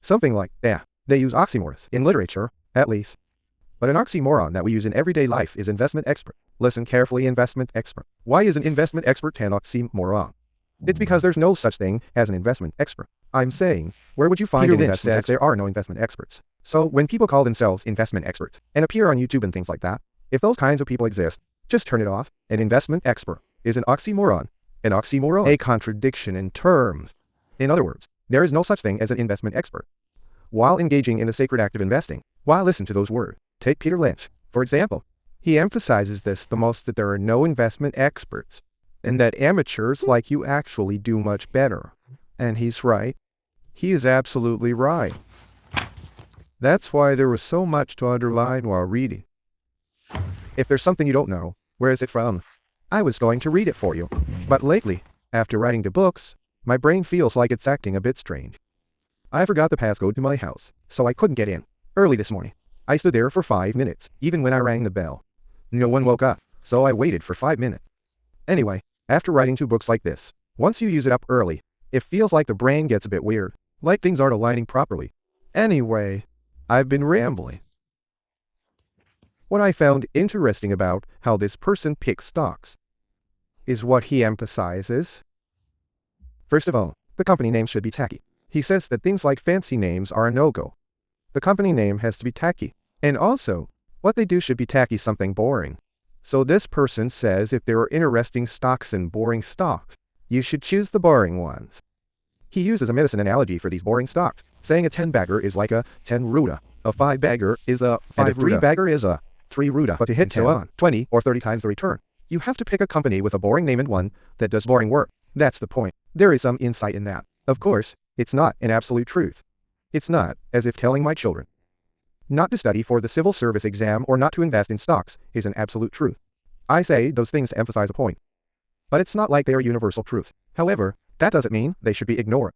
Something like that. They use oxymorons in literature, at least. But an oxymoron that we use in everyday life is investment expert. Listen carefully, investment expert. Why is an investment expert an oxymoron? It's because there's no such thing as an investment expert. I'm saying, where would you find an Lynch says there are no investment experts. So when people call themselves investment experts and appear on YouTube and things like that, if those kinds of people exist, just turn it off. An investment expert is an oxymoron. An oxymoron, a contradiction in terms. In other words, there is no such thing as an investment expert. While engaging in the sacred act of investing, while listen to those words, take Peter Lynch, for example. He emphasizes this the most, that there are no investment experts, and that amateurs like you actually do much better. And he's right. He is absolutely right. That's why there was so much to underline while reading. If there's something you don't know, where is it from? I was going to read it for you. But lately, after writing the books, my brain feels like it's acting a bit strange. I forgot the passcode to my house, so I couldn't get in. Early this morning, I stood there for 5 minutes, even when I rang the bell. No one woke up, so I waited for 5 minutes. Anyway, after writing 2 books like this, once you use it up early, it feels like the brain gets a bit weird, like things aren't aligning properly. Anyway, I've been rambling. What I found interesting about how this person picks stocks is what he emphasizes. First of all, the company name should be tacky. He says that things like fancy names are a no-go. The company name has to be tacky. And also, what they do should be tacky something boring. So this person says if there are interesting stocks and boring stocks, you should choose the boring ones. He uses a medicine analogy for these boring stocks, saying a 10-bagger is like a 10 ruda, a 5-bagger is a 5 ruda, and a 3-bagger is a 3 ruda. But to hit 10, 20, or 30 times the return, you have to pick a company with a boring name and one that does boring work. That's the point. There is some insight in that. Of course, it's not an absolute truth. It's not as if telling my children not to study for the civil service exam or not to invest in stocks is an absolute truth. I say those things to emphasize a point. But it's not like they are universal truth. However, that doesn't mean they should be ignored.